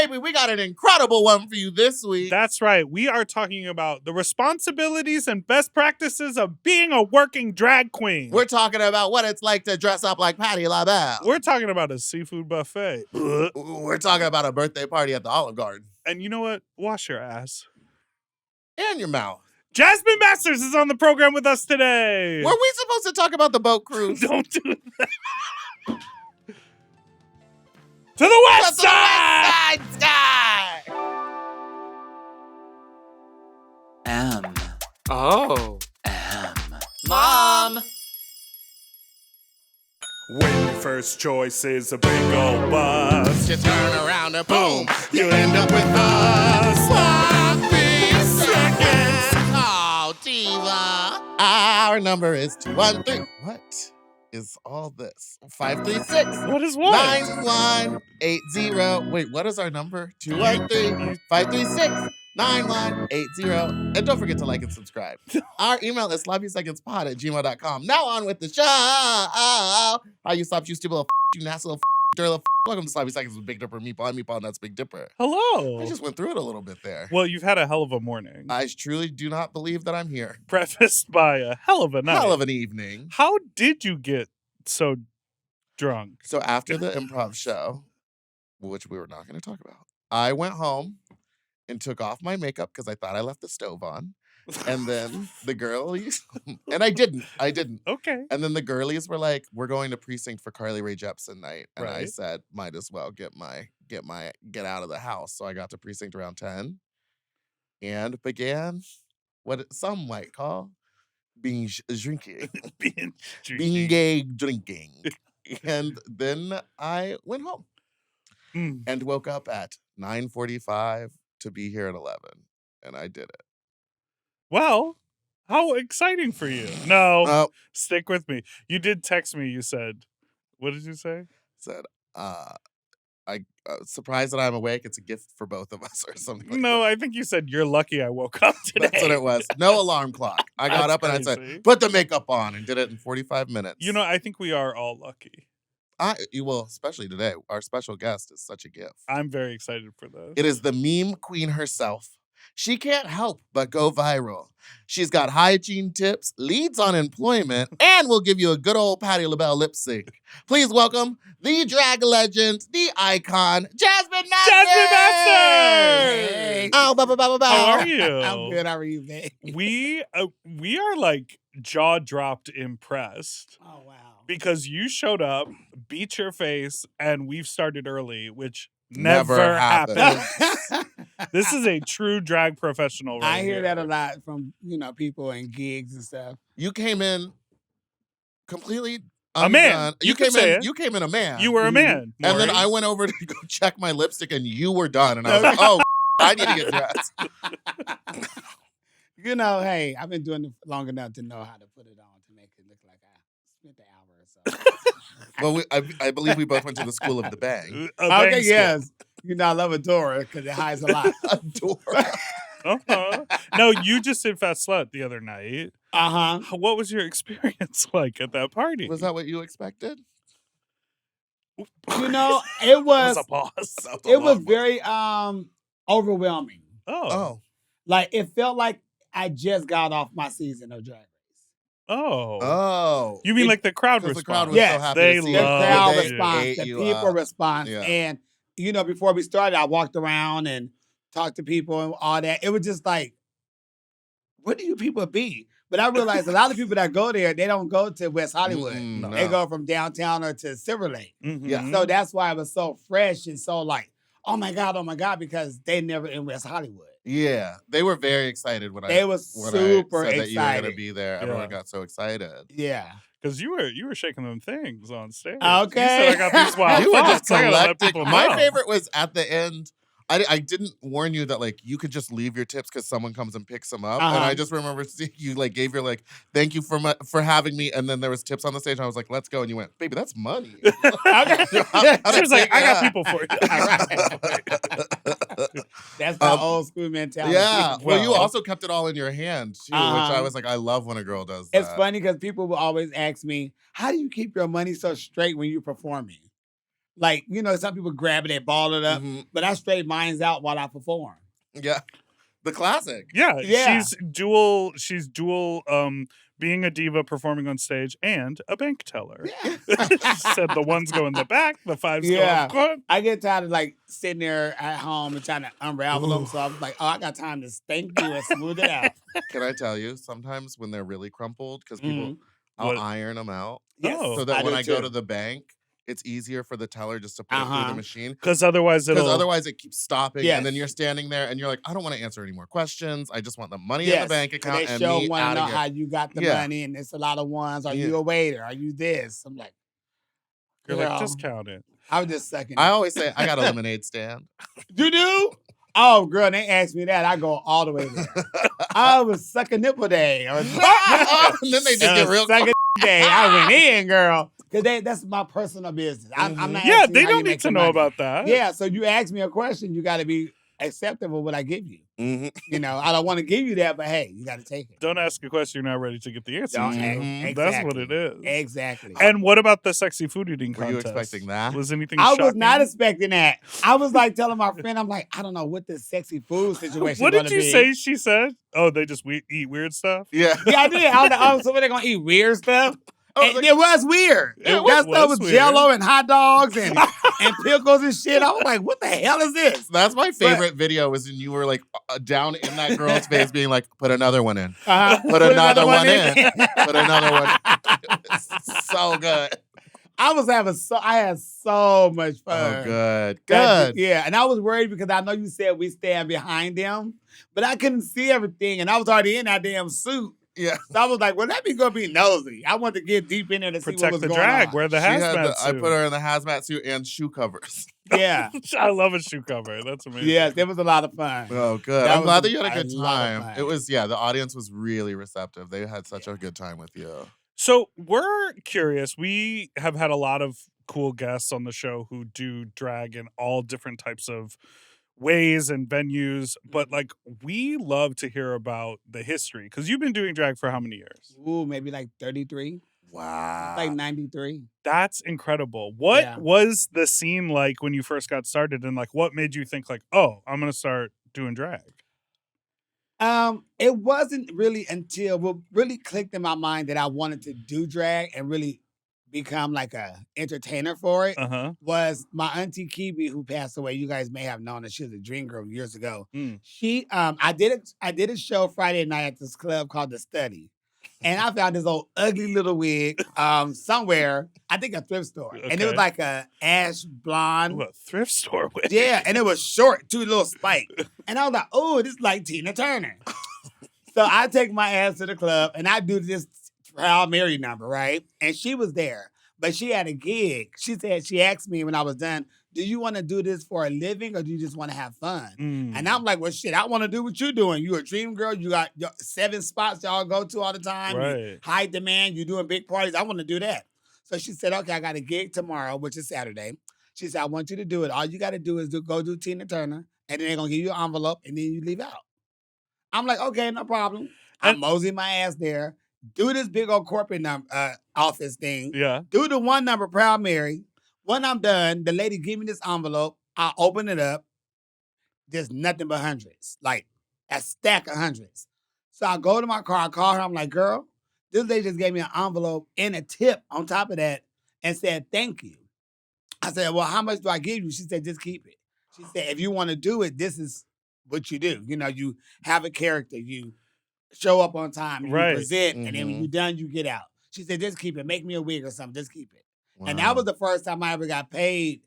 baby, we got an incredible one for you this week. That's right. We are talking about the responsibilities and best practices of being a working drag queen. We're talking about what it's like to dress up like Patti LaBelle. We're talking about a seafood buffet. We're talking about a birthday party at the Olive Garden. And you know what? Wash your ass. And your mouth. Jasmine Masters is on the program with us today. Were we supposed to talk about the boat cruise? Don't do that. To the west side! West Side Sky! M. Oh. M. Mom! When your first choice is a big old bus, You turn around and boom, you end up with us. Sloppy seconds. Oh, Diva. Our number is 213. What is all this? 536. what is what? 9180. Wait, what is our number? 213 536 9180. And don't forget to like and subscribe. Our email is sloppysecondspod@gmail.com. Now on with the show. How you stop, you stupid little you nasty little dirty little Welcome to Sloppy Seconds with Big Dipper, Meatball, and Meatball, and that's Big Dipper. Hello. I just went through it a little bit there. Well, you've had a hell of a morning. I truly do not believe that I'm here. Prefaced by a hell of a night. Hell of an evening. How did you get so drunk? So after the improv show, which we were not going to talk about, I went home and took off my makeup because I thought I left the stove on. And then the girlies, and I didn't. Okay. And then the girlies were like, "We're going to precinct for Carly Rae Jepsen night," and I Right. said, "Might as well get out of the house." So I got to precinct around 10, and began what some might call binge drinking, binge drinking, and then I went home and woke up at 9:45 to be here at 11, and I did it. Well, how exciting for you. No, Oh, stick with me. You did text me. You said, what did you say? said, I surprised that I'm awake. It's a gift for both of us, or something. Like No, that. I think you said you're lucky I woke up today. That's what it was. No alarm clock. I got That's up and I crazy. said, "Put the makeup on," and did it in 45 minutes. You know, I think we are all lucky. You will, especially today. Our special guest is such a gift. I'm very excited for this. It is the meme queen herself. She can't help but go viral. She's got hygiene tips, leads on employment, and will give you a good old Patti LaBelle lip sync. Please welcome the drag legend, the icon, Jasmine Masters! Jasmine Masters! Hey. Oh, ba ba ba ba ba. How are you? I'm good. How are you, babe? We are like jaw-dropped impressed Oh, wow. because you showed up, beat your face, and we've started early, which Never never happened. happens. This is a true drag professional right I hear here. that a lot from, people in gigs and stuff. You came in completely A man. undone. You can say it. You came in a man. You were a man. And then Maury. I went over to go check my lipstick, and you were done. And I was like, "Oh, I need to get dressed." Hey, I've been doing it long enough to know how to put it on to make it look like I spent the hour or so. Well, I believe we both went to the School of the Bang. A bang Okay, school. yes. I love Adora because it hides a lot. Adora. Uh-huh. No, you just did Fat Slut the other night. Uh-huh. What was your experience like at that party? Was that what you expected? It That was was a pause. it was very overwhelming. Oh. Like it felt like I just got off my season of Drag Race. Oh. Oh. You mean It- like the crowd 'Cause response? the crowd was Yes, so happy they to see The love you. crowd it. They response, ate the you people up. response. Yeah. And, before we started, I walked around and talked to people and all that. It was just like, what do you people be? But I realized a lot of people that go there, they don't go to West Hollywood. Mm-mm, They no. go from downtown or to Silver Lake. Mhm. Yeah. So that's why it was so fresh and so like, oh my God, because they never in West Hollywood. Yeah. They were very excited when They I was when super I said that you were going excited. to be there. Everyone Yeah. got so excited. Yeah. Because you were shaking them things on stage. Okay. You said I got these wild You were just thoughts. I gotta let collecting. people My know. favorite was at the end. I didn't warn you that like you could just leave your tips because someone comes and picks them up. And Uh-huh. I just remember seeing you like gave your like thank you for having me. And then there was tips on the stage. And I was like, let's go. And you went, baby, that's money. Okay. She was like, I got Yeah. people for you. That's the old school mentality. Yeah. Well, you Well. also kept it all in your hand too, which I was like, I love when a girl does that. It's funny because people will always ask me, how do you keep your money so straight when you're performing? Like, some people grab it and ball it up, but I straight mines out while I perform. Yeah. The classic. Yeah, Yeah. she's dual being a diva performing on stage and a bank teller. Yeah. She said the ones go in the back, the fives go Yeah. up front. I get tired of like sitting there at home and trying to unravel them. So I was like, I got time to spank you and smooth it out. Can I tell you, sometimes when they're really crumpled, because people, I'll What? iron them out Yes, Oh. so that I when do I go too. to the bank, it's easier for the teller just to put it through the machine. Because otherwise it keeps stopping, Yes. and then you're standing there, and you're like, I don't want to answer any more questions. I just want the money in Yes, the bank 'cause account they and show me want to out know of here. how you got the Yeah. money, and it's a lot of ones. Are Yeah. you a waiter? Are you this? I'm like, you're girl, like, just count it. I was just sucking. I always say, I got a lemonade stand. You do? Oh, girl, they asked me that. I go all the way there. I was sucking nipple day. Or And then they just get real sucking day. I went in, girl. Because that's my personal business. I'm not Yeah, asking they how you don't need make to your know money. about that. Yeah, so you ask me a question, you got to be accepting of what I give you. I don't want to give you that, but hey, you got to take it. Don't ask a question you're not ready to get the answer Don't to. exactly. That's what it is. Exactly. And what about the sexy food eating Were you contest? expecting that? Was anything I shocking? was not expecting that. I was like telling my friend, I'm like, I don't know what this sexy food situation What gonna did you be. say she said? Oh, they just eat weird stuff? Yeah. Yeah, I did. I was like, oh, so they're gonna eat weird stuff? And it was weird. It That stuff was was weird. Jello and hot dogs and pickles and shit. I was like, what the hell is this? That's my favorite video was when you were like down in that girl's face being like, put another one in. Put another one in. Put another one in. It's so good. I had so much fun. Oh, good. Good. Yeah, and I was worried because I know you said we stand behind them, but I couldn't see everything, and I was already in that damn suit. Yeah. So I was like, well, let me go be nosy. I wanted to get deep in there to see what Protect was the going drag. on. Wear the She had hazmat I suit. put her in the hazmat suit and shoe covers. Yeah. I love a shoe cover. That's amazing. Yes, it was a lot of fun. Oh, good. That I'm was glad that you had a good lot of time. fun. It was, the audience was really receptive. They had such a good time with you. So we're curious. We have had a lot of cool guests on the show who do drag in all different types of ways and venues, but like we love to hear about the history because you've been doing drag for how many years? Ooh, maybe like 33, Wow. like 93. That's incredible. What Yeah. was the scene like when you first got started, and like what made you think like, oh, I'm gonna start doing drag? It wasn't really until what really clicked in my mind that I wanted to do drag and really become like a entertainer for it. Was my auntie Kibi, who passed away. You guys may have known her. She was a dream girl years ago. She I did a show Friday night at this club called The Study. And I found this old ugly little wig somewhere, I think a thrift store. And it was Okay. like a ash blonde. Ooh, a thrift store wig. Yeah, and it was short, too, little spike. And I was like, oh, this is like Tina Turner. So I take my ass to the club and I do this Proud Mary number, right? And she was there, but she had a gig. She asked me when I was done, do you want to do this for a living or do you just want to have fun? And I'm like, well, shit, I want to do what you're doing. You a dream girl. You got 7 spots y'all go to all the time. Right. High demand. You're doing big parties. I want to do that. So she said, okay, I got a gig tomorrow, which is Saturday. She said, I want you to do it. All you got to do is go do Tina Turner, and then they're going to give you an envelope, and then you leave out. I'm like, okay, no problem. I mosey my ass there, do this big old corporate office thing. Yeah. Do the one number, Proud Mary. When I'm done, the lady give me this envelope. I open it up. There's nothing but hundreds, like a stack of hundreds. So I go to my car, I call her. I'm like, girl, this lady just gave me an envelope and a tip on top of that and said, thank you. I said, well, how much do I give you? She said, just keep it. She said, if you want to do it, this is what you do. You know, you have a character. You show up on time. You present. And then when you're done, you get out. She said, just keep it. Make me a wig or something. Just keep it. Wow. And that was the first time I ever got paid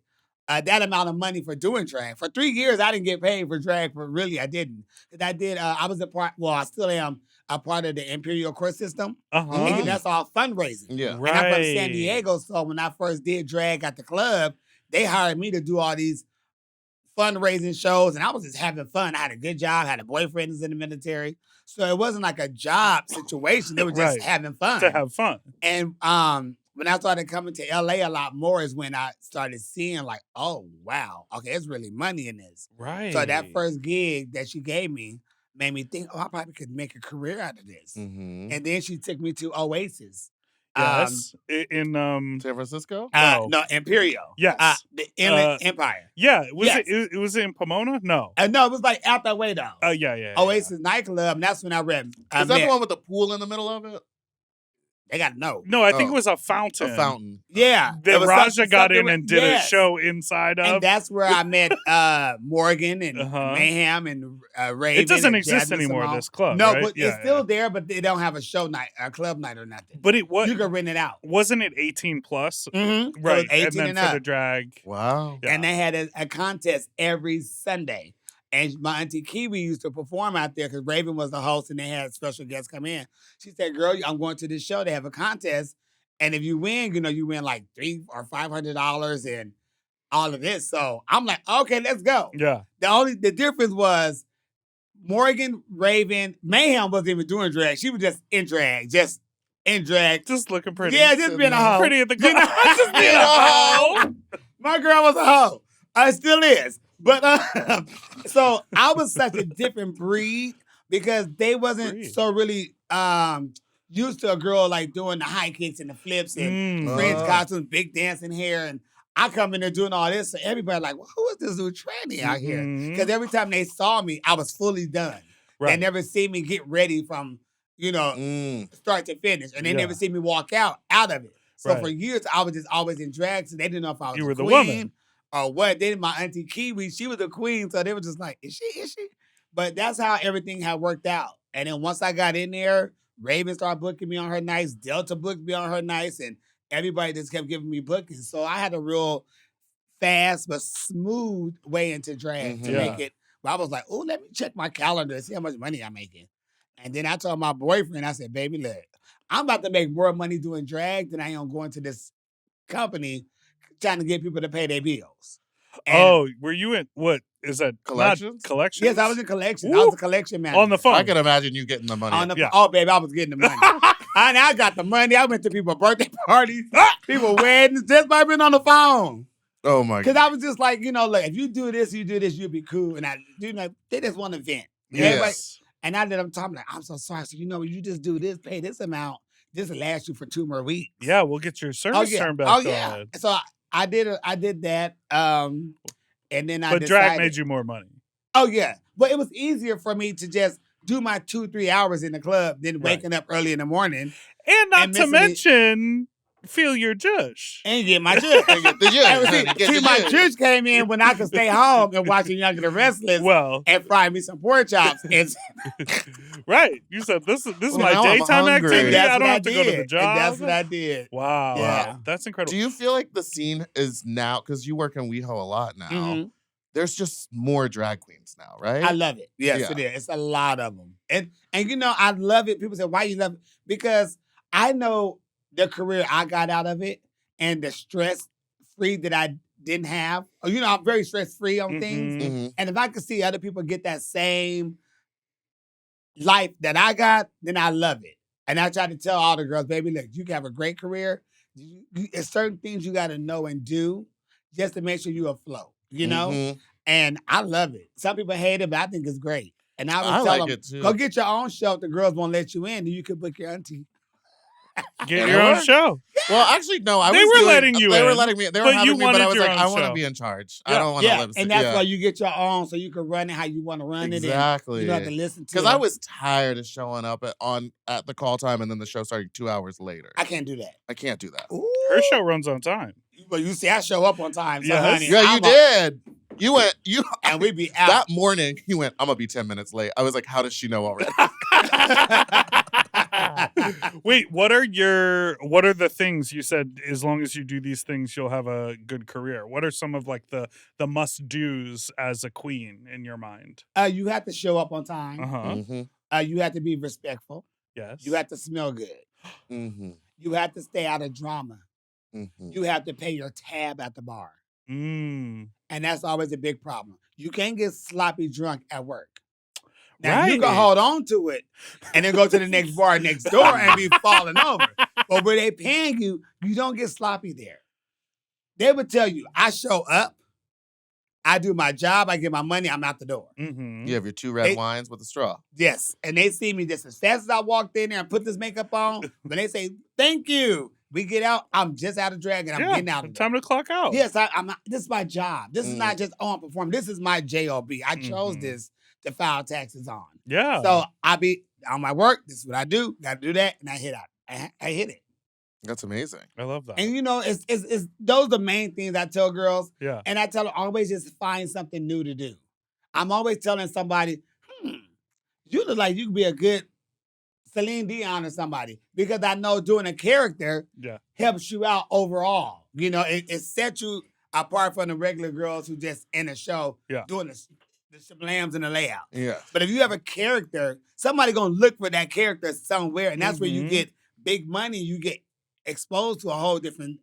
that amount of money for doing drag. For 3 years, I didn't get paid for drag. For really, I didn't. Because I was a part, well, I still am a part of the Imperial Court System. And that's all fundraising. Yeah. And I'm from San Diego, so when I first did drag at the club, they hired me to do all these fundraising shows, and I was just having fun. I had a good job, had a boyfriend who's in the military. So it wasn't like a job situation. It was just having fun. To have fun. And when I started coming to LA a lot more is when I started seeing like, oh, wow, okay, there's really money in this. Right. So that first gig that she gave me made me think, oh, I probably could make a career out of this. And then she took me to Oasis Yes. In San Francisco? No. No, Imperial. Yes. The Inland Empire. Yeah. Was Yes. it was it in Pomona? No. No, it was like out that way though. Oh yeah. Oasis nightclub, and that's when I read. Is that the one with the pool in the middle of it? They got to know. No, I think it was a fountain. A fountain. Yeah. That Raja something got in and did a yes. show inside of. And that's where I met Morgan and Uh-huh. Mayhem and Raven. It doesn't and exist Jasmine anymore, Simone. this club, No, right? but Yeah, it's still there, but they don't have a show night, a club night or nothing. But it was. You can rent it out. Wasn't it 18 plus? Mm-hmm. Right. It was 18 and then and for up. the drag. Wow. Yeah. And they had a contest every Sunday. And my auntie Kiwi used to perform out there because Raven was the host and they had special guests come in. She said, girl, I'm going to this show. They have a contest. And if you win, you win like $300 or $500 and all of this. So I'm like, okay, let's go. Yeah. The difference was Morgan, Raven, Mayhem wasn't even doing drag. She was just in drag. Just looking pretty. Yeah, just being a hoe. Pretty at the club. Just being a hoe. My girl was a hoe. Still is. But so I was such a different breed because they wasn't so really used to a girl like doing the high kicks and the flips and French costumes, big dancing hair, and I come in there doing all this, so everybody like, well, who is this new tranny out here? Because every time they saw me, I was fully done. Right. They never see me get ready from start to finish, and they never see me walk out of it. So for years, I was just always in drag, so they didn't know if I was the queen woman or what. Then my auntie Kiwi, she was a queen, so they were just like, is she? But that's how everything had worked out. And then once I got in there, Raven started booking me on her nights, Delta booked me on her nights, and everybody just kept giving me bookings. So I had a real fast but smooth way into drag to make it. But I was like, oh, let me check my calendar and see how much money I'm making. And then I told my boyfriend, I said, baby, look, I'm about to make more money doing drag than I am going to this company trying to get people to pay their bills. And were you in, what is that? Collections? Collections? yes, I was in collections. Ooh. I was a collection manager. On the phone. I can imagine you getting the money. Oh, baby, I was getting the money. I got the money. I went to people's birthday parties, people weddings, just by being on the phone. Oh my God. Because I was just like, look, if you do this, you'll be cool. And they just want to vent. Yes. And I let them talk, like, I'm so sorry. So, you just do this, pay this amount. This will last you for 2 more weeks. Yeah, we'll get your service turned back on. So I did that. And then I But decided, drag made you more money. Oh, yeah. But it was easier for me to just do my 2-3 hours in the club than waking up early in the morning. And not to mention, feel your judge. And get my judge. See, my judge came in when I could stay home and watch Young and the Restless and fry me some pork chops. Right. You said, this is my daytime activity. I don't have to go to the job. And that's what I did. Wow. Yeah. That's incredible. Do you feel like the scene is now, because you work in WeHo a lot now, there's just more drag queens now, right? I love it. Yes, it is. It's a lot of them. And I love it. People say, why you love it? Because I know the career I got out of it and the stress-free that I didn't have. I'm very stress-free on things. And if I could see other people get that same life that I got, then I love it. And I try to tell all the girls, baby, look, you can have a great career. There's certain things you got to know and do just to make sure you afloat, And I love it. Some people hate it, but I think it's great. And I would tell them, go get your own show if the girls won't let you in, and you can book your auntie. Get your own show. Well, actually, no. They were letting me. They were having me, but I was like, I want to be in charge. I don't want to live. And that's why you get your own, so you can run it how you want to run it. Exactly. You don't have to listen to it. Because I was tired of showing up at the call time, and then the show started 2 hours later. I can't do that. I can't do that. Ooh. Her show runs on time. But you see, I show up on time. So honey, yeah, you did. And we be out. That morning, he went, I'm going to be 10 minutes late. I was like, how does she know already? Wait, what are the things you said, as long as you do these things, you'll have a good career? What are some of like the must-dos as a queen in your mind? You have to show up on time. Uh-huh. You have to be respectful. Yes. You have to smell good. You have to stay out of drama. You have to pay your tab at the bar. And that's always a big problem. You can't get sloppy drunk at work. Now, you can hold on to it and then go to the next bar next door and be falling over. But where they paying you, you don't get sloppy there. They would tell you, I show up, I do my job, I get my money, I'm out the door. Mm-hmm. You have your 2 red wines with a straw. Yes. And they see me just as fast as I walked in there and put this makeup on. When they say, thank you, we get out, I'm just out of drag and I'm getting out of time to clock out. Yes, this is my job. This is not just on perform. This is my job. I chose this to file taxes on. Yeah. So I be on my work. This is what I do. Got to do that, and I hit out. I hit it. That's amazing. I love that. And it's those are the main things I tell girls. Yeah. And I tell them always just find something new to do. I'm always telling somebody, you look like you could be a good Celine Dion or somebody, because I know doing a character helps you out overall. You know, it sets you apart from the regular girls who just in a show doing the shablams and the layout. Yeah. But if you have a character, somebody gonna look for that character somewhere, and that's where you get big money. You get exposed to a whole different,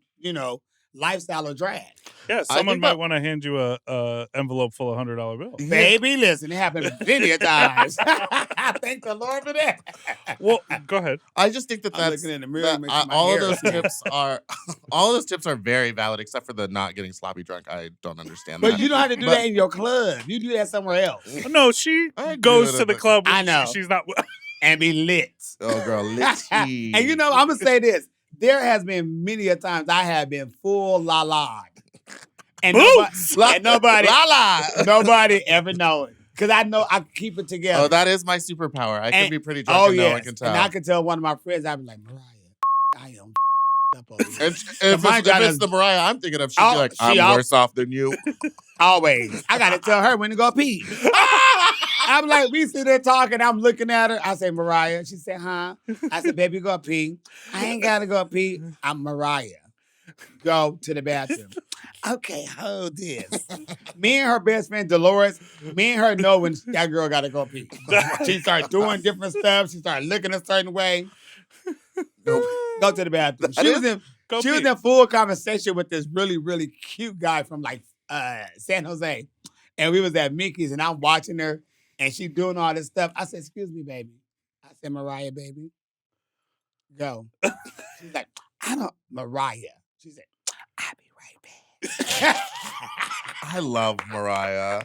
lifestyle of drag. Yeah, someone might want to hand you a envelope full of $100 bills. Baby, listen, it happened plenty of times. Thank the Lord for that. Well, go ahead. I just think that's looking in the mirror. all of those tips are very valid, except for the not getting sloppy drunk. I don't understand that. But you don't have to do that in your club. You do that somewhere else. No, she goes to the club. I know. She's not. And be lit. Oh, girl, litty. And I'm going to say this. There has been many a times I have been full la-la. And nobody ever know it. Because I know I keep it together. Oh, that is my superpower. I can be pretty drunk and no one can tell. And I can tell one of my friends, I'd be like, Mariah, I am up over here. If it's the Mariah I'm thinking of, she'd be like, I'm worse off than you. Always. I got to tell her when to go pee. I'm like, we sit there talking. I'm looking at her. I say, Mariah. She said, huh? I said, baby, go pee. I ain't got to go pee. I'm Mariah. Go to the bathroom. Okay, hold this. Me and her best friend, Dolores, me and her know when that girl got to go pee. She started doing different stuff. She started looking a certain way. Go to the bathroom. She was in full conversation with this really, really cute guy from San Jose. And we was at Mickey's and I'm watching her. And she doing all this stuff. I said, excuse me, baby. I said, Mariah, baby. Go. She's like, Mariah. She said, I'll be right back. I love Mariah.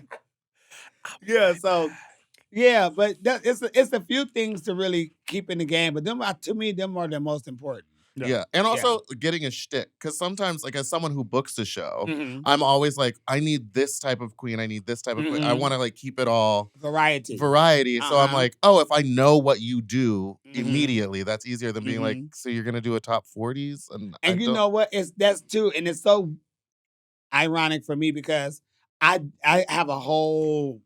But it's a few things to really keep in the game. But to me, them are the most important. Yeah. And also getting a shtick. Because sometimes, as someone who books a show, I'm always like, I need this type of queen. I need this type of queen. I want to keep it all variety. So I'm like, if I know what you do immediately, that's easier than being like, so you're going to do a top 40s? And you know what? That's too. And it's so ironic for me because I have a whole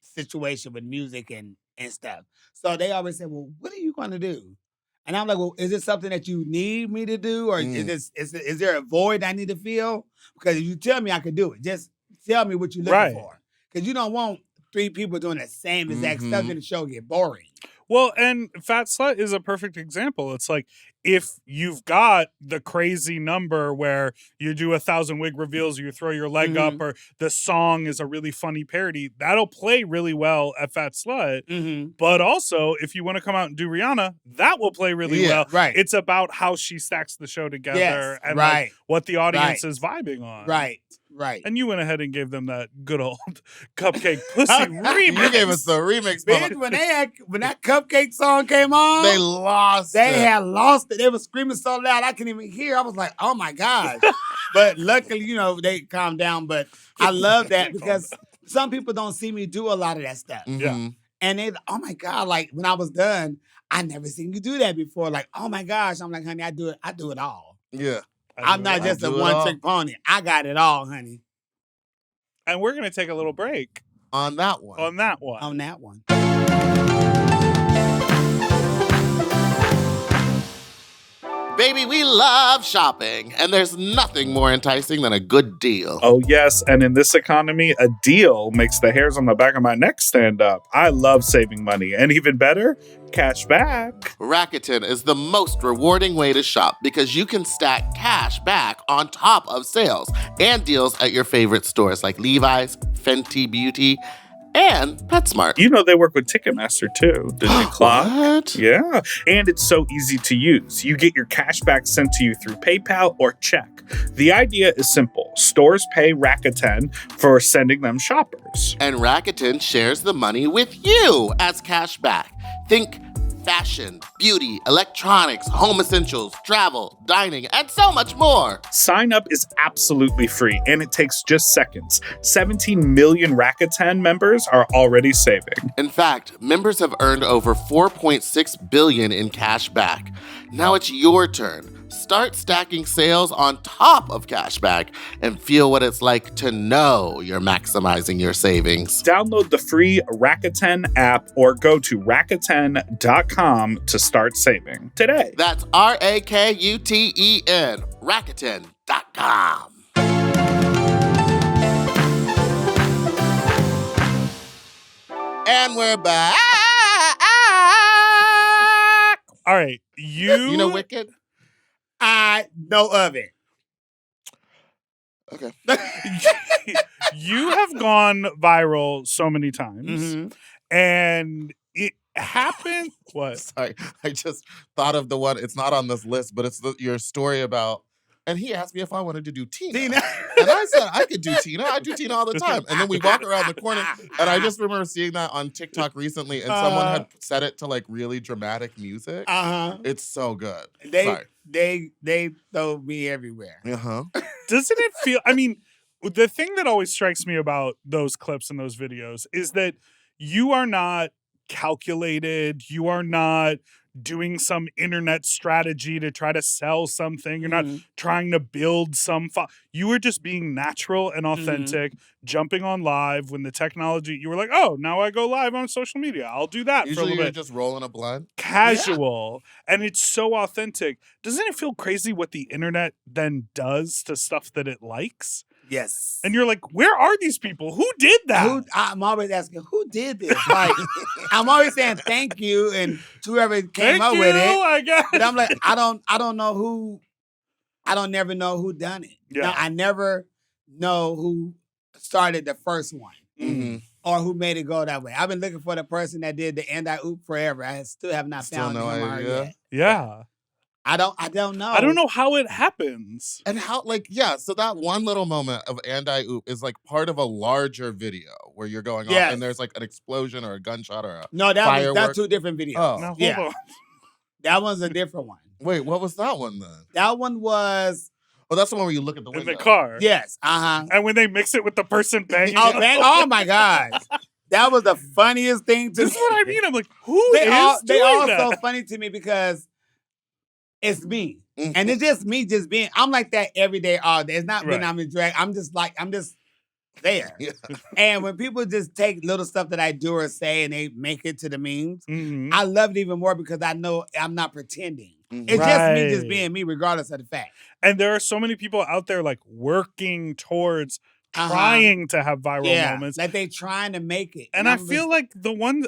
situation with music and stuff. So they always say, well, what are you going to do? And I'm like, well, is this something that you need me to do? Or is there a void I need to fill? Because if you tell me I could do it, just tell me what you're looking for. Because you don't want 3 people doing the same exact stuff and the show get boring. Well, and Fat Slut is a perfect example. It's like, if you've got the crazy number where you do 1,000 wig reveals, you throw your leg up, or the song is a really funny parody, that'll play really well at Fat Slut. But also, if you want to come out and do Rihanna, that will play really well. Right. It's about how she stacks the show together and what the audience is vibing on. Right. And you went ahead and gave them that good old Cupcake Pussy remix. You gave us the remix. Bitch, when that Cupcake song came on, they lost They had lost it. They were screaming so loud I couldn't even hear. I was like, oh my God. But luckily, they calmed down. But I love that because some people don't see me do a lot of that stuff. Yeah. And they, oh my God, like when I was done, I never seen you do that before. Like, oh my gosh. I'm like, honey, I do it all. Yeah. I'm not just a one-trick pony. I got it all, honey. And we're going to take a little break. On that one. On that one. Baby, we love shopping, and there's nothing more enticing than a good deal. Oh, yes, and in this economy, a deal makes the hairs on the back of my neck stand up. I love saving money, and even better, cash back. Rakuten is the most rewarding way to shop because you can stack cash back on top of sales and deals at your favorite stores like Levi's, Fenty Beauty, and PetSmart. You know they work with Ticketmaster too. Did you clock? What? Yeah. And it's so easy to use. You get your cash back sent to you through PayPal or check. The idea is simple. Stores pay Rakuten for sending them shoppers. And Rakuten shares the money with you as cash back. Think fashion, beauty, electronics, home essentials, travel, dining, and so much more. Sign up is absolutely free, and it takes just seconds. 17 million Rakuten members are already saving. In fact, members have earned over $4.6 billion in cash back. Now it's your turn. Start stacking sales on top of cashback and feel what it's like to know you're maximizing your savings. Download the free Rakuten app or go to Rakuten.com to start saving today. That's Rakuten, Rakuten.com. And we're back. All right, You know Wicked? I know of it. Okay. You have gone viral so many times, Mhm. and it happened. What? Sorry, I just thought of the one. It's not on this list, but it's your story about. And he asked me if I wanted to do Tina. Tina. And I said I could do Tina. I do Tina all the time. And then we walk around the corner, and I just remember seeing that on TikTok recently, and someone had set it to like really dramatic music. It's so good. Sorry. They throw me everywhere. Doesn't it feel? I mean, the thing that always strikes me about those clips and those videos is that you are not calculated. You are not doing some internet strategy to try to sell something. You're not trying to build some. You were just being natural and authentic, jumping on live when the technology. You were like, oh, now I go live on social media. I'll do that Usually for a little you're bit. just rolling a blunt. Casual, and it's so authentic. Doesn't it feel crazy what the internet then does to stuff that it likes? Yes. And you're like, where are these people? Who did that? I'm always asking, who did this? Like, I'm always saying thank you and whoever came up with it. I guess. But I'm like, I don't know who. I don't never know who done it. Yeah. Now, I never know who started the first one or who made it go that way. I've been looking for the person that did the anti-oop forever. I still have not found him or her yet. Yeah. I don't know. I don't know how it happens. And how, so that one little moment of anti-oop is like part of a larger video where you're going off and there's like an explosion or a gunshot or a firework. that's two different videos. Oh. Now, hold on. That one's a different one. Wait, what was that one then? That one was... Oh, that's the one where you look at the window. In the car. Yes, And when they mix it with the person banging. Oh my God. That was the funniest thing to This is what I mean. I'm like, they doing all that? so funny to me because it's me. And it's just me just being, I'm like that every day, all day. It's not when I'm in drag. I'm just there. And when people just take little stuff that I do or say and they make it to the memes, I love it even more because I know I'm not pretending. It's just me just being me regardless of the fact. And there are so many people out there like working towards trying to have viral moments. Like they trying to make it. And I feel like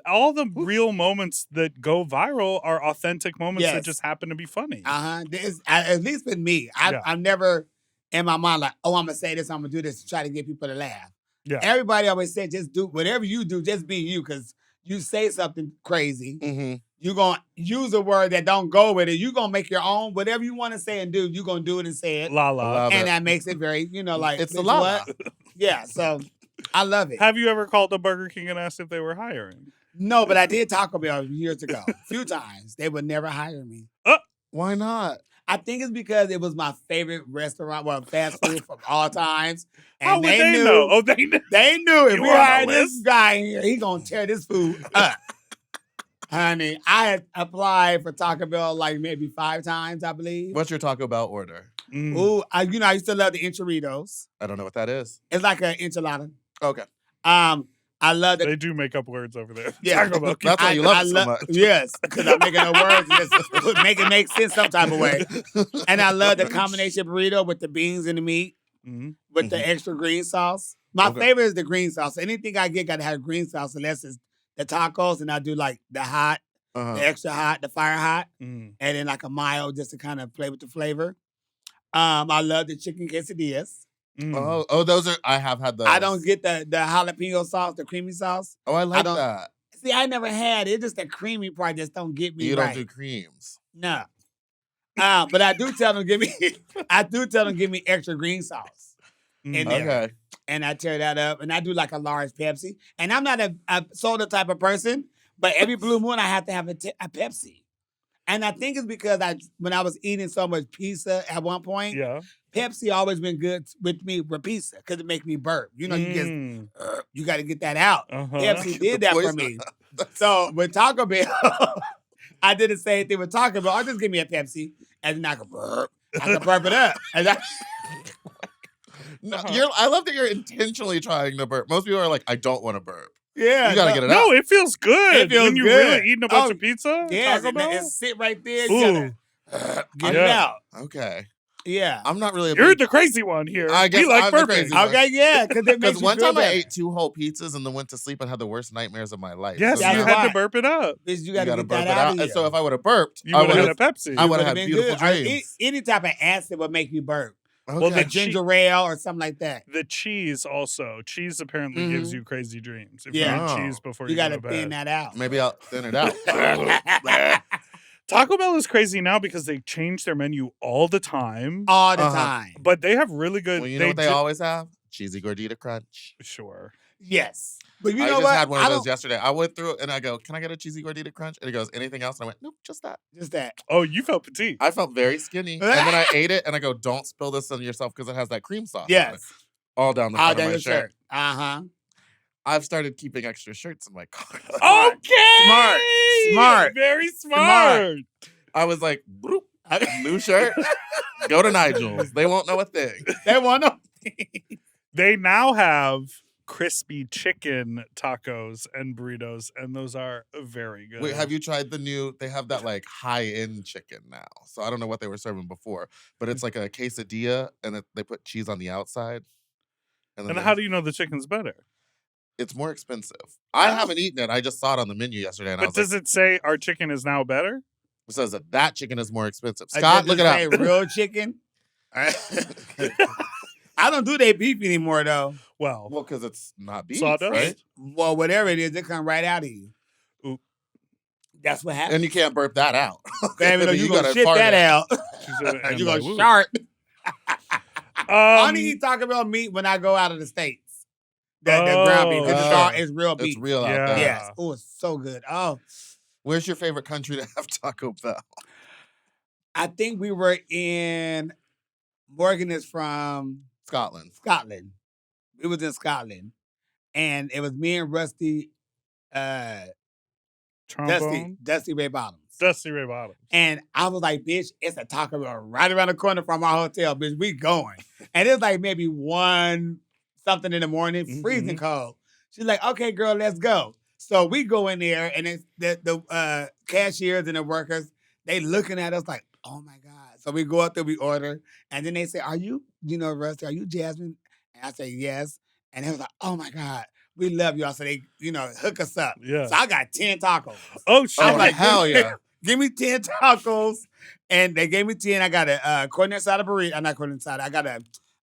all the real moments that go viral are authentic moments that just happen to be funny. At least with me. I'm never in my mind like, oh, I'm going to say this, I'm going to do this to try to get people to laugh. Yeah. Everybody always said, just do whatever you do, just be you. Because you say something crazy. You're going to use a word that don't go with it. You're going to make your own. Whatever you want to say and do, you're going to do it and say it. La la. And that makes it very, like. It's a lot. Yeah, so I love it. Have you ever called a Burger King and asked if they were hiring? No, but I did Taco Bell years ago. A few times. They would never hire me. Why not? I think it's because it was my favorite restaurant, fast food from all times. And How would they know? Oh, they knew. They knew if You we were on hired the this list? guy here, he gonna tear this food up. Honey, I had applied for Taco Bell like maybe 5 times, I believe. What's your Taco Bell order? Ooh, I used to love the enchiladas. I don't know what that is. It's like an enchilada. Okay. I love They do make up words over there. Yeah. Taco Bell. That's why you love it so much. Yes, because I'm making the words just make it make sense some type of way. And I love the combination burrito with the beans and the meat with the extra green sauce. My favorite is the green sauce. Anything I get got to have green sauce unless it's the tacos, and I do like the hot, the extra hot, the fire hot, and then like a mild just to kind of play with the flavor. I love the chicken quesadillas. Those are. I have had those. I don't get the jalapeno sauce, the creamy sauce. Oh, I like don't- that. See, I never had it. It's just the creamy part just don't get me You right. don't do creams. No. But I do tell them give me extra green sauce in there. Okay. And I tear that up and I do like a large Pepsi. And I'm not a soda type of person, but every blue moon I have to have a Pepsi. And I think it's because when I was eating so much pizza at one point, Pepsi always been good with me with pizza because it makes me burp. You know, you got to get that out. Pepsi did that for me. So with Taco Bell, I did the same thing with Taco Bell. Just give me a Pepsi and then I can burp. I can burp it up. And I love that you're intentionally trying to burp. Most people are like, I don't want to burp. Yeah, you gotta get it out. No, it feels good. It feels when you're good. really eating a bunch of pizza. Yeah, Taco Bell? it sit right there. Ooh. Get it out. Okay. Yeah. I'm not really. You're the crazy one here. I guess we like I'm the burping. crazy one. Okay, yeah, because one time I ate 2 whole pizzas and then went to sleep and had the worst nightmares of my life. Yes, so you now- had to burp it up. You got to gotta get burp that it out. out. And so if I would have burped, You I would have would had a Pepsi. I would have Would've had been beautiful good. dreams. Any type of acid would make you burp. Okay. Well, Like ginger ale or something like that. The cheese also. Cheese apparently gives you crazy dreams. If Yeah. you eat Oh. cheese before you You got go to to thin bed. that out. Maybe I'll thin it out. Taco Bell is crazy now because they change their menu all the time. All the time. But they have really good. Well, you know what they always have? Cheesy gordita crunch. Sure. Yes. But you I know just what? had one of those yesterday. I went through it and I go, can I get a cheesy gordita crunch? And he goes, anything else? And I went, nope, just that. Just that. Oh, you felt petite. I felt very skinny. And then I ate it and I go, don't spill this on yourself because it has that cream sauce on it. Yes. All down the front of my shirt. Uh-huh. I've started keeping extra shirts in my car. Okay. Smart. Very smart. I was like, bloop, new shirt. Go to Nigel's. They won't know a thing. They want to. They now have crispy chicken tacos and burritos, and those are very good. Wait, have you tried the new? They have that like high-end chicken now. So I don't know what they were serving before, but it's like a quesadilla, and they put cheese on the outside. And how do you know the chicken's better? It's more expensive. I haven't eaten it. I just saw it on the menu yesterday, and I But was does it say our chicken is now better? it says that chicken is more expensive. Scott, look it up. Real chicken. I don't do their beef anymore though. Well, Well, because it's not beef, Sawdust? right? Well, whatever it is, it come right out of you. Ooh. That's what happens. And you can't burp that out. Baby, no, you gonna gotta shit fart that it. out. and You like, gonna ooh. shart. I only Um, eat Taco Bell meat when I go out of the States. The ground beef. It's real beef. It's real out Yeah. there. Yes. Oh, it's so good. Oh, Where's your favorite country to have Taco Bell? I think we were in. Morgan is from Scotland. Scotland. We was in Scotland, and it was me and Rusty, trombone. Dusty Ray Bottoms. Dusty Ray Bottoms. And I was like, bitch, it's a Taco Bell right around the corner from our hotel, bitch. We going. And it's like maybe 1 something in the morning, freezing cold. She's like, okay, girl, let's go. So we go in there, and it's the cashiers and the workers, they looking at us like, oh my God. So we go up there, we order, and then they say, are you, Rusty, are you Jasmine? And I say, yes. And they was like, oh my God, we love y'all. So they, hook us up. Yeah. So I got 10 tacos. Oh, shit. I'm like, hell yeah. Give me 10 tacos. And they gave me 10. I got a corn inside burrito. I'm not corn inside. I got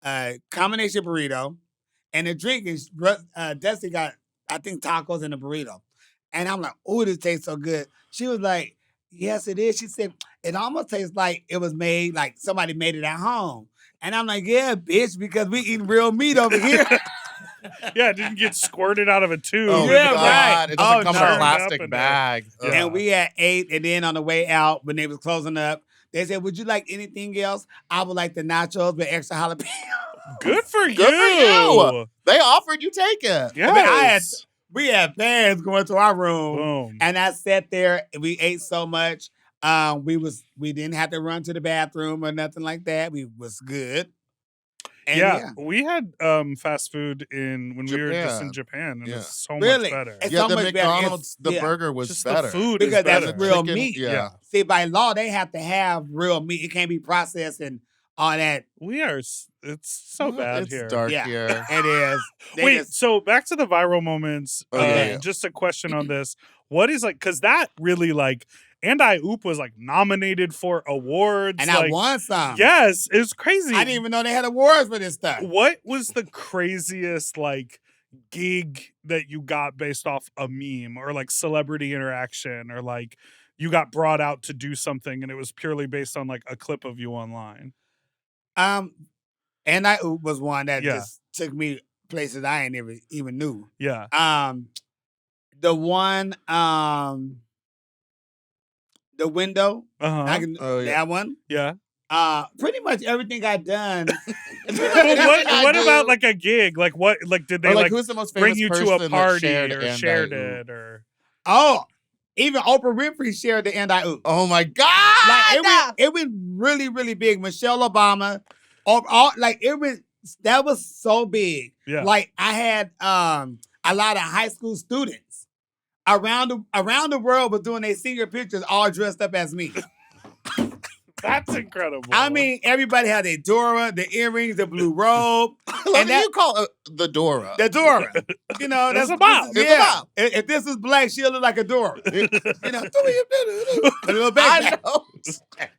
a combination burrito. And the drink is, Dusty got, I think, tacos and a burrito. And I'm like, oh, this tastes so good. She was like, yes, it is. She said, it almost tastes like it was made, like somebody made it at home. And I'm like, yeah, bitch, because we eating real meat over here. Yeah, it didn't get squirted out of a tube. Oh, Yeah, God. right. It doesn't Oh, come in no. a plastic Up in bag. there. Ugh. And we had ate, and then on the way out, when they was closing up, they said, would you like anything else? I would like the nachos with extra jalapeno. Good for you. Good for you. They offered, you take it. Yes. We had fans going to our room. Boom. And I sat there and we ate so much. We didn't have to run to the bathroom or nothing like that. We was good. And yeah, we had fast food when we were just in Japan, and Yeah. it's so Really? much better. It's Yeah, so the much better. McDonald's, the Yeah. burger was Just better. the food Because is better. that's real Chicken, meat. Yeah. See, by law, they have to have real meat. It can't be processed and all that. It's so bad it's here. dark Yeah. here. It is. They Wait, just- so back to the viral moments. Okay. Just a question on this. What is because that really And I Oop was like nominated for awards. And like, I won some. Yes, it was crazy. I didn't even know they had awards for this stuff. What was the craziest like gig that you got based off a meme or like celebrity interaction or like you got brought out to do something and it was purely based on like a clip of you online? And I Oop was one that Yeah. just took me places I ain't even knew. Yeah. The one, the window, Uh-huh. that one. Yeah. Pretty much everything I've done. Well, what about like a gig? Like what? Like did they Or, like who's the most famous bring you to person a that party shared or and shared I Oop? it or? Oh, even Oprah Winfrey shared the and I Oop. Oh my God! Like it went really, really big. Michelle Obama, that was so big. Yeah. Like I had a lot of high school students around the world was doing their senior pictures all dressed up as me. That's incredible. I mean, everybody had their Dora, the earrings, the blue robe. And you call the Dora. The Dora. You know, It's that's a bop. It's a bop. If this was black, she'll look like a Dora. You know, a little I backpack. know.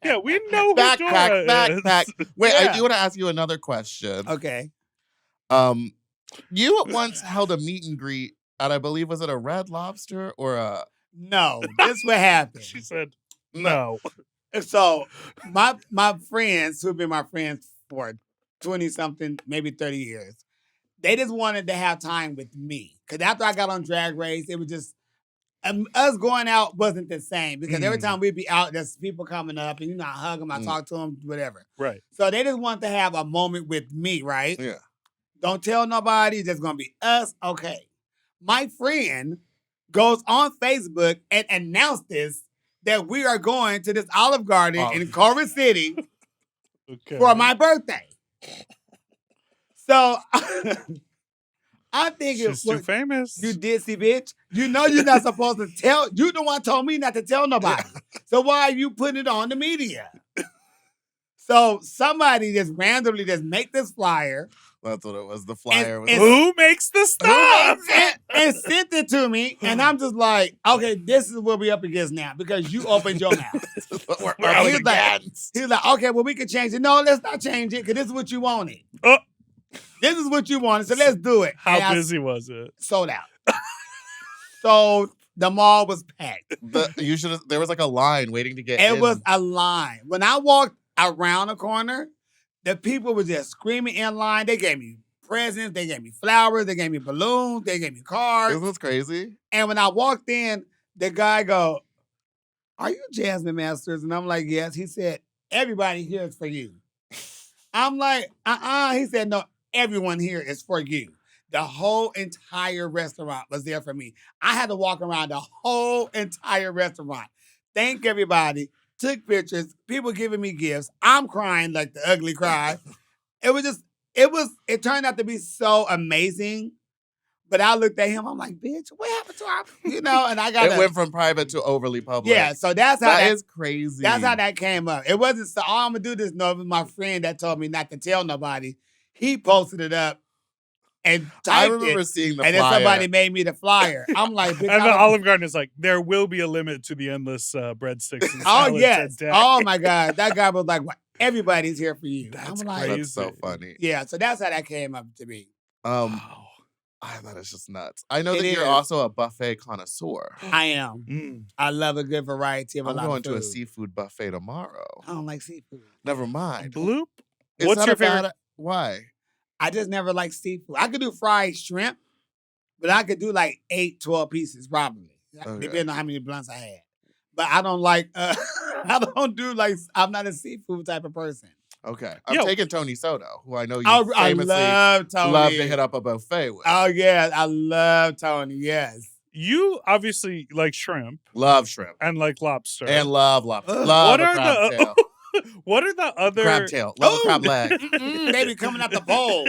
Yeah, we know who Dora Backpack. is. Wait, Yeah. I do want to ask you another question. Okay. You once held a meet and greet at, I believe, was it a Red Lobster or a? No, this what happened. She said no. So my friends, who've been my friends for 20-something, maybe 30 years, they just wanted to have time with me. Because after I got on Drag Race, it was just, us going out wasn't the same. Because every time we'd be out, there's people coming up, and I hug them, I talk to them, whatever. Right. So they just wanted to have a moment with me, right? Yeah. Don't tell nobody, it's just going to be us. Okay. My friend goes on Facebook and announced this, that we are going to this Olive Garden in Culver City for my birthday. So I'm thinking, she's too famous. You ditsy bitch. You know you're not supposed to tell. You the one told me not to tell nobody. So why are you putting it on the media? So somebody just randomly just make this flyer. That's what it was. The flyer was. Who makes the stuff? And sent it to me, and I'm just like, okay, this is what we up against now because you opened your mouth. He was like, okay, well, we can change it. No, let's not change it because this is what you wanted. This is what you wanted, so let's do it. How busy was it? Sold out. So the mall was packed. There was like a line waiting to get in. It was a line. When I walked around the corner, the people were just screaming in line. They gave me presents. They gave me flowers. They gave me balloons. They gave me cards. Isn't this crazy? And when I walked in, the guy go, "Are you Jasmine Masters?" And I'm like, "Yes." He said, "Everybody here is for you." I'm like, He said, "No, everyone here is for you." The whole entire restaurant was there for me. I had to walk around the whole entire restaurant. Thank everybody. Took pictures. People giving me gifts. I'm crying like the ugly cry. It turned out to be so amazing. But I looked at him. I'm like, bitch, what happened to our, and I got It went from private to overly public. Yeah, so that's how that is crazy. That's how that came up. It wasn't so, I'm going to do this. No, it was my friend that told me not to tell nobody. He posted it up and typed I remember seeing the and flyer. then somebody made me the flyer. I'm like, bitch, and the Olive Garden is like, there will be a limit to the endless breadsticks. And oh, salads yes. today. Oh, my God. That guy was like, well, everybody's here for you. That's I'm like, crazy. That's so funny. Yeah, so that's how that came up to me. That is just nuts. I know that It you're is. also a buffet connoisseur. I am. Mm. I love a good variety of a I'm lot going of to a food. seafood buffet tomorrow. I don't like seafood. Never mind. Bloop. Is What's that your a bad- favorite? Why? I just never liked seafood. I could do fried shrimp, but I could do like 8, 12 pieces probably. Okay. Depending on how many blunts I had. But I don't like, I'm not a seafood type of person. Okay. I'm Yo. taking Tony Soto, who I know you I famously love Tony. love to hit up a buffet with. Oh, yeah. I love Tony. Yes. You obviously like shrimp Love shrimp. and like lobster. And love lobster. Ugh. Love What a are crab the- tail. what are the other Crab tail. Love a Ooh. crab leg. They be coming out the bowl.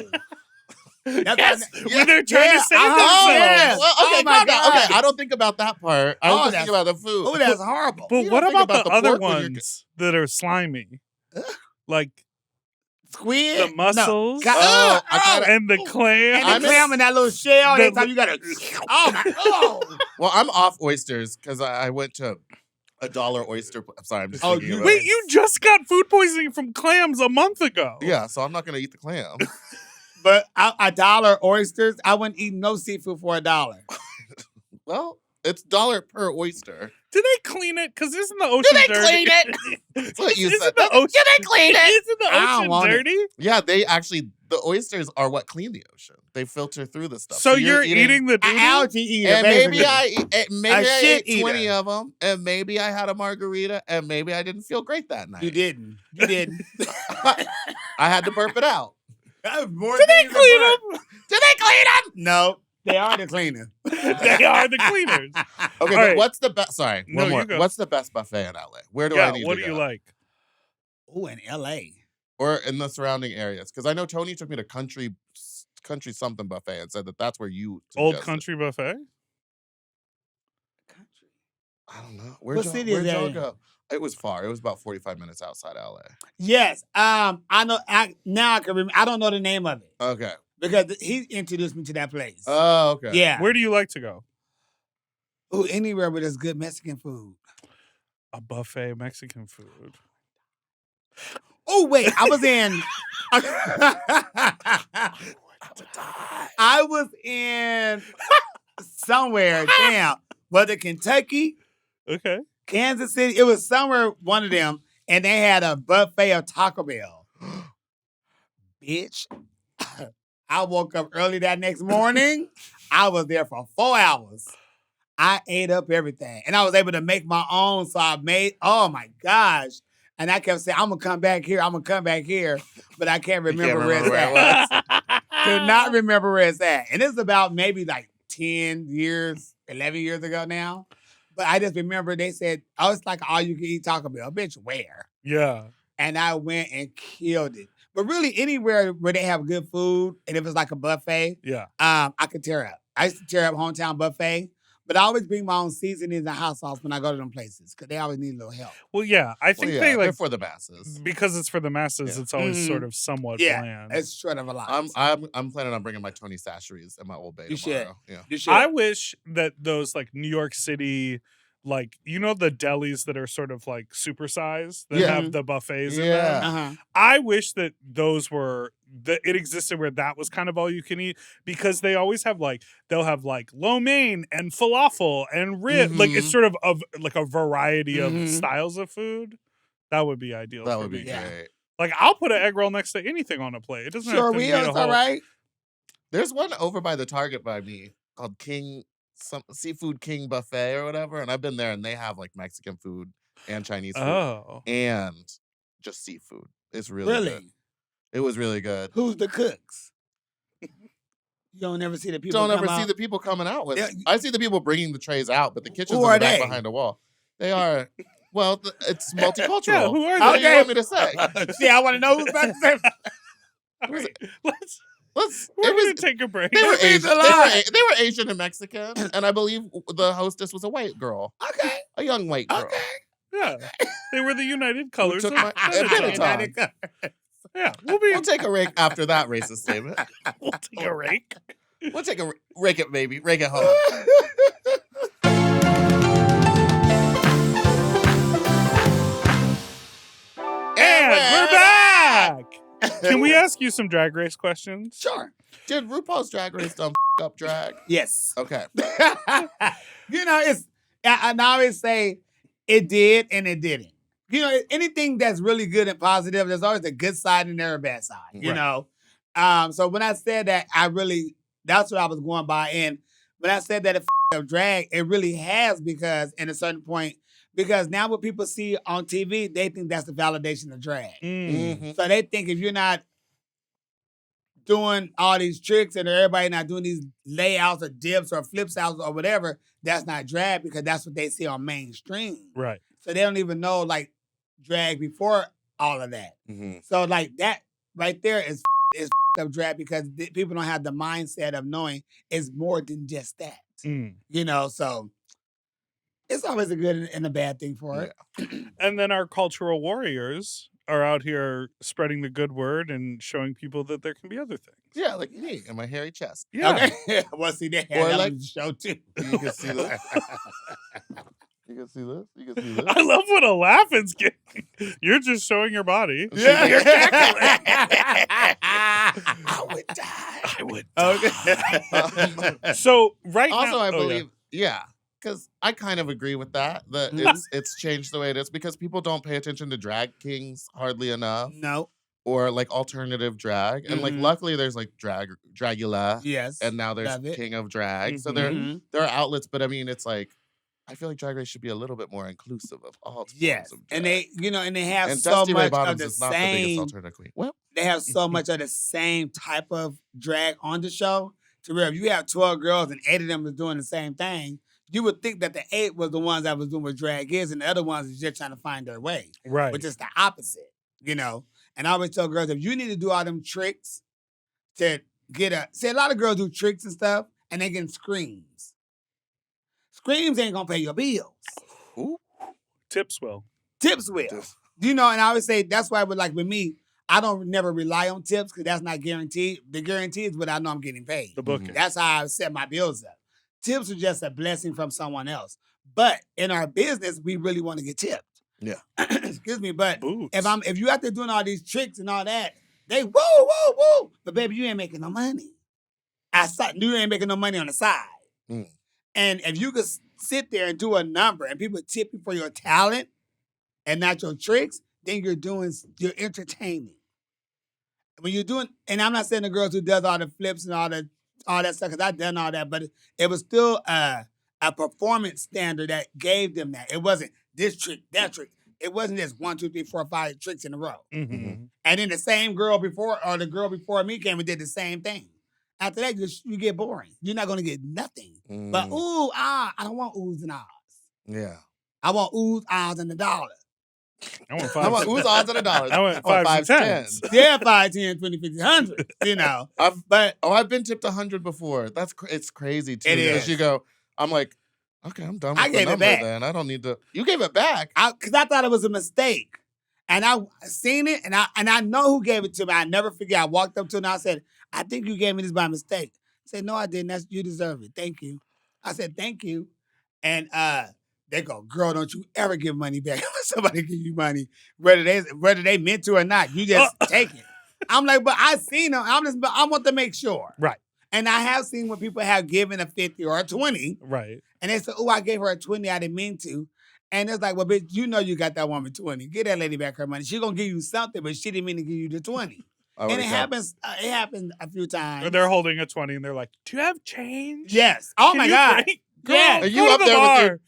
That's Yes, what- when they're trying Yeah, to save uh-huh, themselves. yeah. Well, okay, Oh, my calm down. God. Okay, I don't think about that part. I Oh, don't think that's- about the food. Oh, that's horrible. But You what don't think about about the the other pork when you're- ones that are slimy? Ugh. Like Squid? the mussels No. Oh, I kinda- and the clam. And I'm the clam in that little shell. the- Every time you gotta. Oh my! Oh. Well, I'm off oysters because I went to $1 oyster. I'm sorry, I'm just Oh, thinking you- about Wait, it. you just got food poisoning from clams a month ago. Yeah, so I'm not gonna eat the clam. But $1 oysters, I wouldn't eat no seafood for $1. Well, it's $1 per oyster. Do they clean it? Because isn't the ocean they dirty? clean it? That's what you Isn't said. the ocean, they clean it? Isn't the I don't ocean want it. dirty? Yeah, they actually the oysters are what clean the ocean. They filter through the stuff. So you're eating the An doo-doo? algae eater, And maybe basically. maybe I shit ate 20 eater. of them, and maybe I had a margarita, and maybe I didn't feel great that night. You didn't. You didn't. I had to burp it out. Did They clean them. Did they clean them? No, they are the cleaner. They are the cleaners. Okay, All but right. what's the best? Sorry, No, one more. you go. What's the best buffet in LA? Where do I Yeah, need what to do go? you like? Oh, in L.A. Or in the surrounding areas? Because I know Tony took me to country something buffet and said that that's where you Old suggested. Country Buffet? I don't know. What city is where'd that y'all in? go? It was far. It was about 45 minutes outside LA. Yes. I know. Now I can remember. I don't know the name of it Okay. because he introduced me to that place. Oh, okay. Yeah. Where do you like to go? Ooh, anywhere where there's good Mexican food. A buffet of Mexican food. Oh wait, I was in. I was in somewhere. Damn, was it Kentucky, Okay. Kansas City? It was somewhere one of them, and they had a buffet of Taco Bell. Bitch, I woke up early that next morning. I was there for 4 hours. I ate up everything, and I was able to make my own. So I made. Oh my gosh. And I kept saying, I'm going to come back here. I'm going to come back here. But I can't remember where it's at. Could not remember where it's at. And it's about maybe like 10 years, 11 years ago now. But I just remember they said, oh, it's like all you can eat Taco Bell. Bitch, where? Yeah. And I went and killed it. But really anywhere where they have good food, and if it's like a buffet, Yeah. I could tear up. I used to tear up Hometown Buffet. But I always bring my own seasonings and hot sauce when I go to them places because they always need a little help. Well, yeah. I think they they're like, for the masses. because it's for the masses, Yeah. it's always Mhm. sort of somewhat Yeah, bland. it's short of a lot. I'm planning on bringing my Tony Sasheries and my Old Bay You should. tomorrow. Yeah. You should. I wish that those like New York City, like, you know, the delis that are sort of like supersized that Yeah. have the buffets in Yeah. them. Uh-huh. I wish that those were that it existed where that was kind of all you can eat because they always have like they'll have like lo mein and falafel and rib. Like it's Mhm. sort of like a variety of Mhm. styles of food. That would be ideal. That for would be me. Yeah. great. Like I'll put an egg roll next to anything on a plate. It doesn't Sure have to will. be a It's whole. all right. There's one over by the Target by me called Seafood King Buffet or whatever, and I've been there and they have like Mexican food and Chinese food Oh, and just seafood. It's really good. Really? It was really good. Who's the cooks? You don't ever see the people Don't ever come see out? the people coming out with. Yeah. I see the people bringing the trays out, but the kitchen's Who in are the back they? behind a wall. They are. Well, it's multicultural. yeah. Who are What they? do you want me to say? See, I want to know who's about to say. All right, Let's. we're It was. gonna take a break. They were It means Asian. a lot. They were Asian and Mexican, and I believe the hostess was a white girl, Okay. a young white girl. Okay. Yeah, they were the United Colors. took of my- Benetton. Benetton. Yeah, we'll be. We'll take a rake after that racist statement. We'll take a rake. We'll take a rake it, baby. Rake it home. And we're back. Can we ask you some drag race questions? Sure. Did RuPaul's Drag Race done up drag? Yes. Okay. You know, I always say it did and it didn't. You know, anything that's really good and positive, there's always a good side and there's a bad side, you Right. know? So when I said that, that's what I was going by. And when I said that it up drag, it really has because in a certain point, because now what people see on TV, they think that's the validation of drag. Mhm. So they think if you're not doing all these tricks and everybody not doing these layouts or dips or flips outs or whatever, that's not drag because that's what they see on mainstream. Right. So they don't even know like drag before all of that. Mhm. So like that right there is up drag because people don't have the mindset of knowing it's more than just that. Mm. You know, so it's always a good and a bad thing for it. And then our cultural warriors are out here spreading the good word and showing people that there can be other things. Yeah, like me and my hairy chest. Yeah. Okay. Well, see, they had Or that like- on the show too. You can see the. You can see this. You can see this. I love when a laugh is getting. You're just showing your body. Yeah. You're cackling. I would die. I would Okay. So right now, Also, I oh, believe, because I kind of agree with that. That Mhm. it's changed the way it is because people don't pay attention to drag kings hardly enough, No. or like alternative drag, and like Mhm. luckily there's like Dragula, Yes. and now there's Love it. King of Drag. So Mhm. there are outlets, but I mean, it's like I feel like Drag Race should be a little bit more inclusive of all Yes. forms of drag. And they, and they have And so Dusty Ray much of Bottoms the is not the biggest same. alternative queen. Well, They have so much of the same type of drag on the show. To where if you have 12 girls and 8 of them is doing the same thing, you would think that the 8 was the ones that was doing what drag is, and the other ones is just trying to find their way. right. Which is the opposite, And I always tell girls, if you need to do all them tricks to get a lot of girls do tricks and stuff, and they get screams. Screams ain't gonna pay your bills. ooh, Tips will. Tips will. Tips. And I always say that's why with me, I don't never rely on tips because that's not guaranteed. The guarantee is what I know I'm getting paid. The booking. That's how I set my bills up. Tips are just a blessing from someone else. But in our business, we really want to get tipped. Yeah. Excuse me, but Boots. if you out there doing all these tricks and all that, they woo. But baby, you ain't making no money. You ain't making no money on the side. Mm. And if you could sit there and do a number and people tip you for your talent and not your tricks, then you're entertaining. When you're doing, and I'm not saying the girls who does all the flips and all that stuff, because I've done all that, but it was still a performance standard that gave them that. It wasn't this trick, that trick. It wasn't just 1, 2, 3, 4, 5 tricks in a row. Mm-hmm. And then the same girl before, or the girl before me came and did the same thing. After that, you get boring. You're not going to get nothing. But I don't want oohs and ahs. Yeah. I want oohs, ahs, and $1. I want I want $5. oohs, odds, and $1. I want 5s and 10s. Yeah, 5, 10, 20, 50, 100, I've been tipped 100 before. It's crazy too. It Because is. you go, I'm like, okay, I'm done with I the gave it number back. then. I don't need to. You gave it back. Because I thought it was a mistake. And I seen it, and I know who gave it to me. I never forget. I walked up to him and I said, I think you gave me this by mistake. He said, no, I didn't. You deserve it. Thank you. I said, thank you. And they go, girl, don't you ever give money back when somebody give you money, whether they meant to or not. You just take it. I'm like, but I seen them. I want to make sure. Right. And I have seen when people have given a 50 or a 20, Right. and they say, oh, I gave her a 20, I didn't mean to. And it's like, well, bitch, you got that woman 20. Give that lady back her money. She gonna give you something, but she didn't mean to give you the 20. And it happens a few times. They're holding a 20 and they're like, do you have change? Yes. Oh Can my you God. break? Yeah. Girl, Are you go to up the there with bar. your-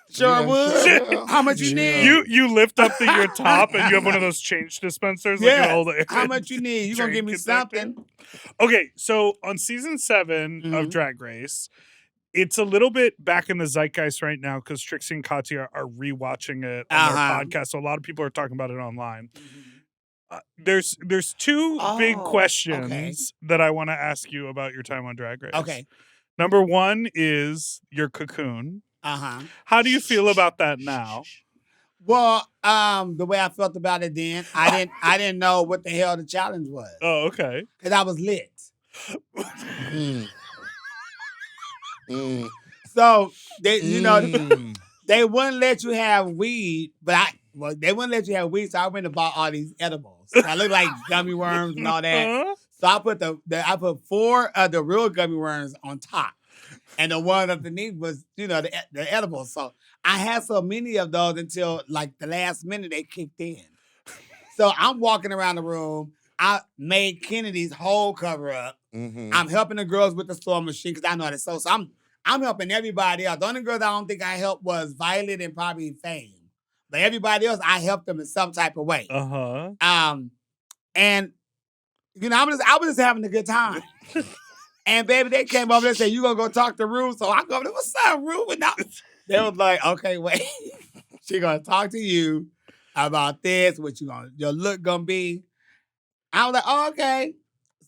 Sure Yeah, would. sure. How much you need? You lift up your top and you have one of those change dispensers. Like Yeah. you hold it. How much you need? You gonna give me Drink it back there. something? Okay, so on season 7 of Mhm. Drag Race, it's a little bit back in the zeitgeist right now because Trixie and Katya are rewatching it on Uh-huh. their podcast. So a lot of people are talking about it online. There's two big Oh, questions that I want to ask you about your time on Drag Race. Okay. Number 1 is your cocoon. Uh-huh. How do you feel about that now? Well, the way I felt about it then, I didn't know what the hell the challenge was. Oh, okay. Because I was lit. Mm. Mm. So they, Mm. they wouldn't let you have weed, but they wouldn't let you have weed, so I went and bought all these edibles. I look like gummy worms and all that. Huh? So I put 4 of the real gummy worms on top, and the one underneath was, the edibles. So I had so many of those until like the last minute they kicked in. So I'm walking around the room. I made Kennedy's whole cover up. Mhm. I'm helping the girls with the sewing machine because I know how to sew. So I'm helping everybody else. The only girls I don't think I helped was Violet and probably Fame. But everybody else, I helped them in some type of way. Uh-huh. And I was just having a good time. And baby, they came over and said, you gonna go talk to Rue? So I go, what's up, Rue? And they was like, okay, wait. She gonna talk to you about this, what your look gonna be. I was like, oh, okay.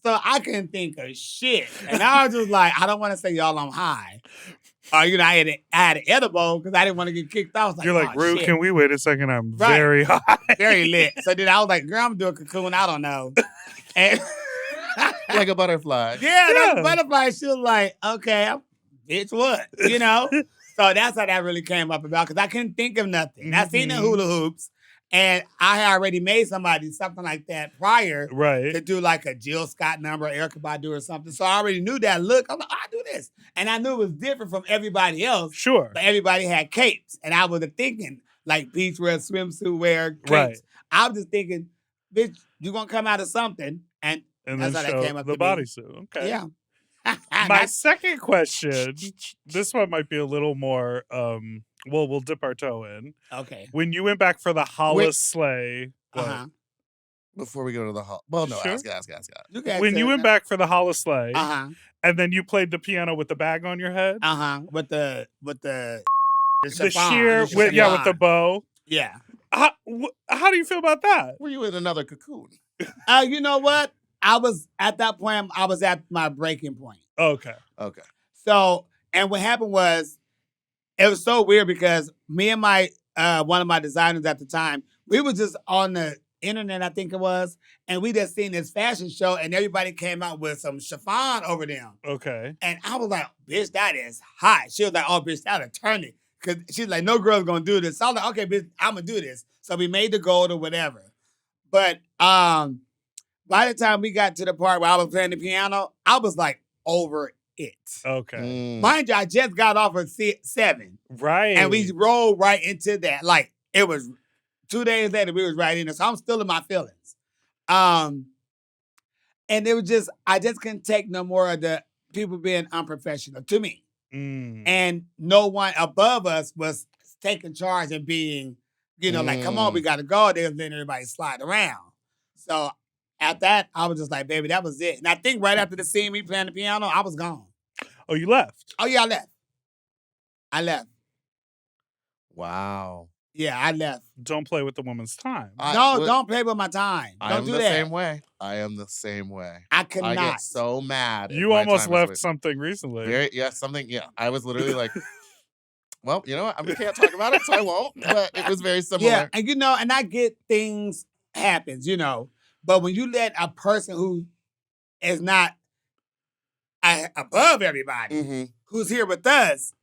So I couldn't think of shit. And I was just like, I don't want to say y'all I'm high. Or, I had an edible because I didn't want to get kicked off. You're like, oh, Rue, shit. can we wait a second? I'm Right. very high. Very lit. So then I was like, girl, I'm doing cocoon. I don't know. And Like a butterfly. yeah, Yeah. that's butterfly. She was like, okay, bitch, what? So So that's how that really came up about, because I couldn't think of nothing. I seen the Mhm. hula hoops, and I had already made somebody something like that prior to Right. do like a Jill Scott number, Erykah Badu or something. So I already knew that look. I'm like, I do this. And I knew it was different from everybody else, Sure. but everybody had capes. And I was thinking, like beach wear, swimsuit wear, capes. Right. I was just thinking, bitch, you're going to come out of something. And And that's then how that show came up the to be. bodysuit. Okay. Yeah. My That's- second question, this one might be a little more, we'll dip our toe in. okay. When you went back for the Hollis sleigh, what? Uh-huh. Before we go to the hall. Well, no, Sure. ask. You can When you went back for the Hollis sleigh, Uh-huh. and then you played the piano with the bag on your head, Uh-huh. With the the chiffon, sheer, the with the chiffon. bow. Yeah. How do you feel about that? Were you in another cocoon? You know what? I was at that point, I was at my breaking point. Okay. Okay. So, and what happened was, it was so weird because me and my one of my designers at the time, we was just on the internet, I think it was, and we just seen this fashion show, and everybody came out with some chiffon over them. Okay. And I was like, bitch, that is hot. She was like, oh, bitch, that'll turn it. Because she's like, no girl's going to do this. So I was like, okay, bitch, I'm going to do this. So we made the gold or whatever. But by the time we got to the part where I was playing the piano, I was like over it. Okay. Mind you, I just got off of 7. Right. And we rolled right into that. Like, it was 2 days later, we was right in it. So I'm still in my feelings. And it was just, I just couldn't take no more of the people being unprofessional to me. And no one above us was taking charge and being, like, come on, we got to go. They was letting everybody slide around. So at that, I was just like, baby, that was it. And I think right after the scene, me playing the piano, I was gone. Oh, you left? Oh, yeah, I left. Wow. Yeah, I left. Don't play with the woman's time. Don't play with my time. Don't do that. Same way. I am the same way. I could I not. get so mad. You almost left something recently. Something. Yeah, I was literally like, well, you know what? We can't talk about it, so I won't. But it was very similar. Yeah, and I get things happens, but when you let a person who is not above everybody, who's here with us,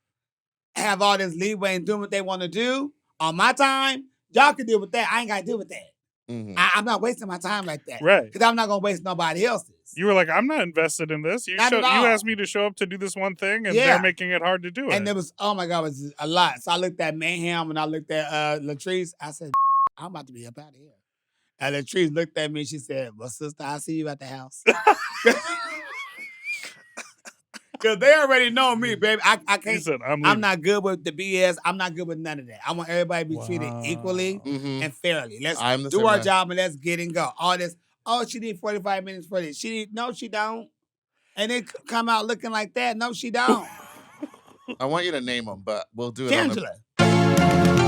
have all this leeway and doing what they want to do on my time, y'all can deal with that. I ain't got to deal with that. I'm not wasting my time like that. Right. Because I'm not going to waste nobody else's. You were like, I'm not invested in this. You Not at all. asked me to show up to do this one thing, and Yeah. they're making it hard to do it. And it was, oh my God, it was a lot. So I looked at Mayhem and I looked at Latrice. I said, I'm about to be up out of here. And Latrice looked at me. She said, well, sister, I'll see you at the house. Because they already know me, baby. I He can't. said, I'm not good with the BS. I'm not good with none of that. I want everybody to be treated equally Mhm. and fairly. Let's I'm the do same our way. job and let's get and go. All this, she need 45 minutes for this. No, she don't. And they come out looking like that. No, she don't. I want you to name them, but we'll do it on the Tangela.